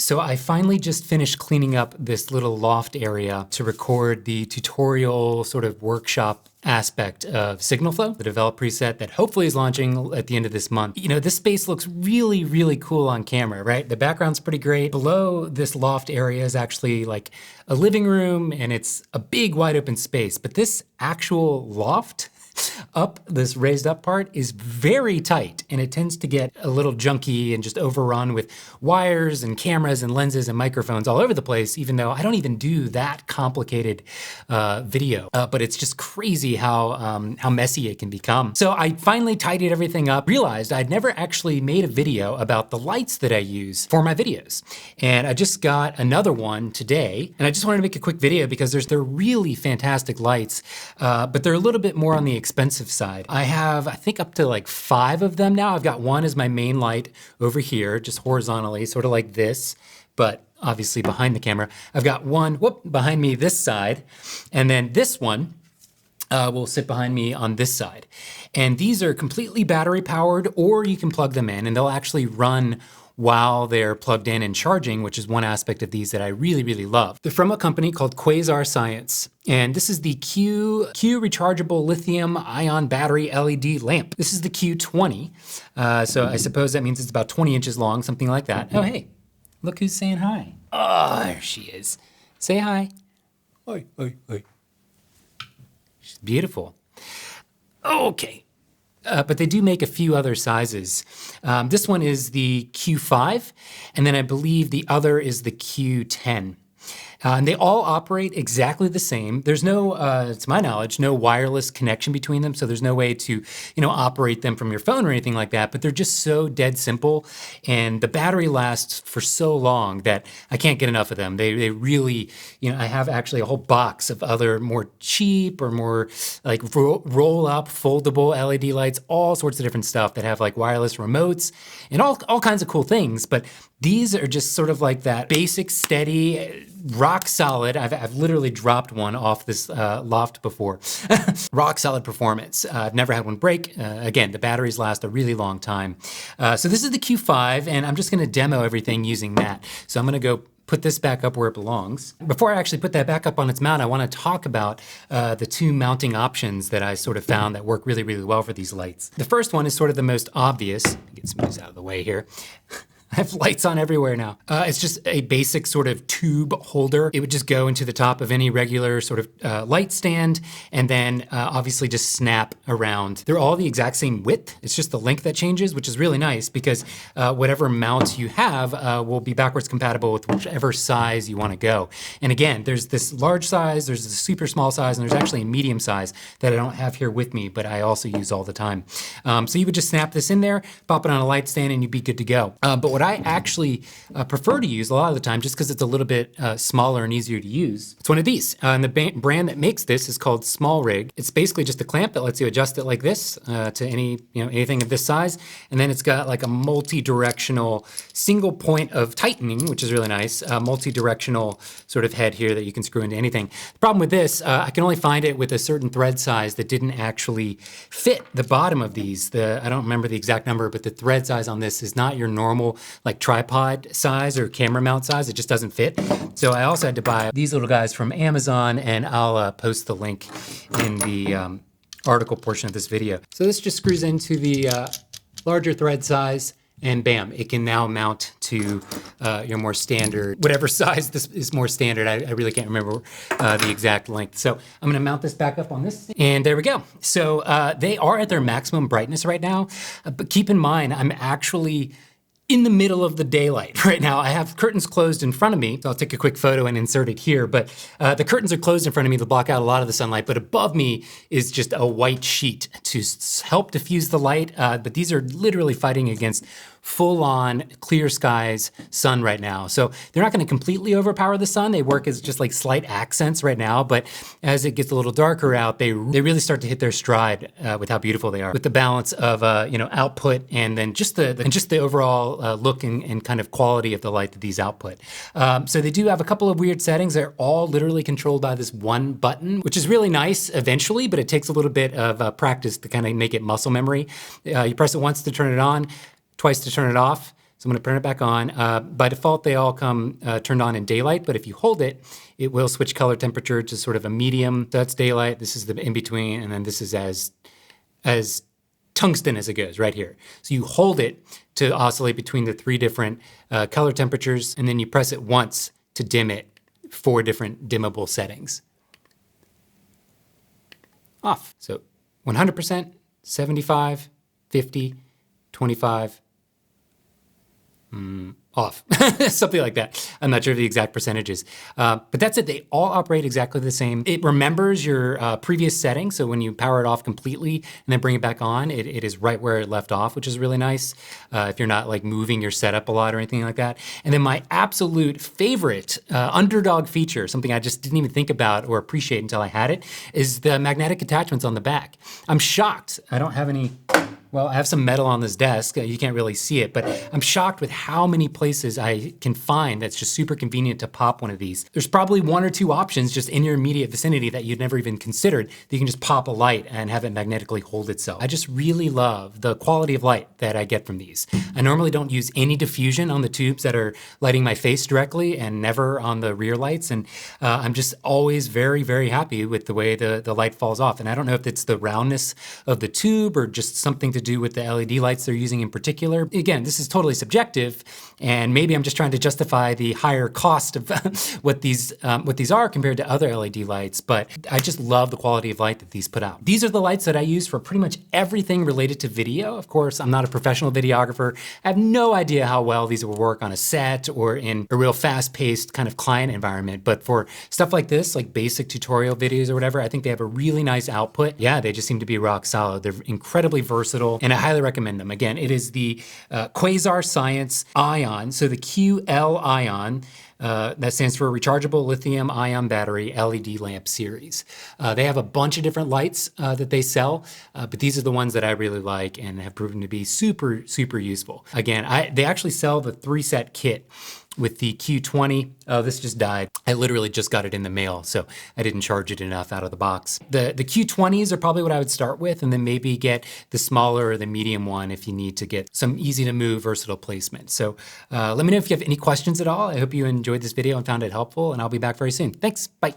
So I finally just finished cleaning up this little loft area to record the tutorial sort of workshop aspect of Signal Flow, the develop preset that hopefully is launching at the end of this month. You know, this space looks really, really cool on camera, right? The background's pretty great. Below this loft area is actually like a living room and it's a big wide open space, but this actual loft up, this raised up part is very tight and it tends to get a little junky and just overrun with wires and cameras and lenses and microphones all over the place, even though I don't even do that complicated video. But it's just crazy how messy it can become. So I finally tidied everything up, realized I'd never actually made a video about the lights that I use for my videos. And I just got another one today, and I just wanted to make a quick video because they're really fantastic lights, but they're a little bit more on the expensive side. I have, I think, up to like 5 of them now. I've got one as my main light over here, just horizontally, sort of like this, but obviously behind the camera. I've got one, behind me this side, and then this one will sit behind me on this side. And these are completely battery powered, or you can plug them in and they'll actually run while they're plugged in and charging, which is one aspect of these that I really, really love. They're from a company called Quasar Science. And this is the Q rechargeable lithium ion battery LED lamp. This is the Q20. So I suppose that means it's about 20 inches long, something like that. Oh, hey, look who's saying hi. Oh, there she is. Say hi. Hi, hi, hi. She's beautiful. Okay. But they do make a few other sizes. This one is the Q5, and then I believe the other is the Q10. And they all operate exactly the same. There's no, to my knowledge, no wireless connection between them, so there's no way to, operate them from your phone or anything like that, but they're just so dead simple, and the battery lasts for so long that I can't get enough of them. They really, I have actually a whole box of other more cheap or more like roll-up, foldable LED lights, all sorts of different stuff that have like wireless remotes and all kinds of cool things, but these are just sort of like that basic, steady, rock solid. I've literally dropped one off this loft before. Rock solid performance. I've never had one break. Again, the batteries last a really long time. So this is the Q5, and I'm just gonna demo everything using that. So I'm gonna go put this back up where it belongs. Before I actually put that back up on its mount, I wanna talk about the 2 mounting options that I sort of found that work really, really well for these lights. The first one is sort of the most obvious. Get some of these out of the way here. I have lights on everywhere now. It's just a basic sort of tube holder. It would just go into the top of any regular sort of light stand, and then obviously just snap around. They're all the exact same width. It's just the length that changes, which is really nice because whatever mount you have will be backwards compatible with whichever size you want to go. And again, there's this large size, there's this super small size, and there's actually a medium size that I don't have here with me, but I also use all the time. So you would just snap this in there, pop it on a light stand, and you'd be good to go. But what I actually prefer to use a lot of the time, just because it's a little bit smaller and easier to use, it's one of these. And the brand that makes this is called Small Rig. It's basically just a clamp that lets you adjust it like this to anything of this size. And then it's got like a multi-directional single point of tightening, which is really nice, multi-directional sort of head here that you can screw into anything. The problem with this, I can only find it with a certain thread size that didn't actually fit the bottom of these. I don't remember the exact number, but the thread size on this is not your normal like tripod size or camera mount size. It just doesn't fit. So I also had to buy these little guys from Amazon, and I'll post the link in the article portion of this video. So this just screws into the larger thread size, and bam, it can now mount to your more standard, whatever size this is more standard. I really can't remember the exact length. So I'm gonna mount this back up on this, and there we go. So they are at their maximum brightness right now, but keep in mind, I'm actually in the middle of the daylight right now. I have curtains closed in front of me. So I'll take a quick photo and insert it here, but the curtains are closed in front of me to block out a lot of the sunlight, but above me is just a white sheet to help diffuse the light. But these are literally fighting against full-on clear skies sun right now. So they're not gonna completely overpower the sun. They work as just like slight accents right now, but as it gets a little darker out, they really start to hit their stride with how beautiful they are, with the balance of output and then just the overall look and kind of quality of the light that these output. So they do have a couple of weird settings. They're all literally controlled by this one button, which is really nice eventually, but it takes a little bit of practice to kind of make it muscle memory. You press it once to turn it on, twice to turn it off. So I'm gonna turn it back on. By default, they all come turned on in daylight, but if you hold it, it will switch color temperature to sort of a medium. That's daylight, this is the in-between, and then this is as tungsten as it goes right here. So you hold it to oscillate between the 3 different color temperatures, and then you press it once to dim it, 4 different dimmable settings. Off. So 100%, 75, 50, 25, off, something like that. I'm not sure of the exact percentages, but that's it. They all operate exactly the same. It remembers your previous setting, so when you power it off completely and then bring it back on, it is right where it left off, which is really nice if you're not like moving your setup a lot or anything like that. And then my absolute favorite underdog feature, something I just didn't even think about or appreciate until I had it, is the magnetic attachments on the back. I'm shocked. I don't have any. Well, I have some metal on this desk. You can't really see it, but I'm shocked with how many places I can find that's just super convenient to pop one of these. There's probably 1 or 2 options just in your immediate vicinity that you'd never even considered that you can just pop a light and have it magnetically hold itself. I just really love the quality of light that I get from these. I normally don't use any diffusion on the tubes that are lighting my face directly and never on the rear lights, and I'm just always very, very happy with the way the light falls off. And I don't know if it's the roundness of the tube or just something to do with the LED lights they're using in particular. Again, this is totally subjective, and maybe I'm just trying to justify the higher cost of what these are compared to other LED lights, but I just love the quality of light that these put out. These are the lights that I use for pretty much everything related to video. Of course, I'm not a professional videographer. I have no idea how well these will work on a set or in a real fast-paced kind of client environment, but for stuff like this, like basic tutorial videos or whatever, I think they have a really nice output. Yeah, they just seem to be rock solid. They're incredibly versatile, and I highly recommend them. Again, it is the Quasar Science Ion, so the QL Ion, that stands for Rechargeable Lithium Ion Battery LED Lamp Series. They have a bunch of different lights that they sell, but these are the ones that I really like and have proven to be super, super useful. Again, they actually sell the 3-set kit with the Q20. Oh, this just died. I literally just got it in the mail, so I didn't charge it enough out of the box. The Q20s are probably what I would start with, and then maybe get the smaller or the medium one if you need to get some easy to move, versatile placement. So let me know if you have any questions at all. I hope you enjoyed this video and found it helpful, and I'll be back very soon. Thanks, bye.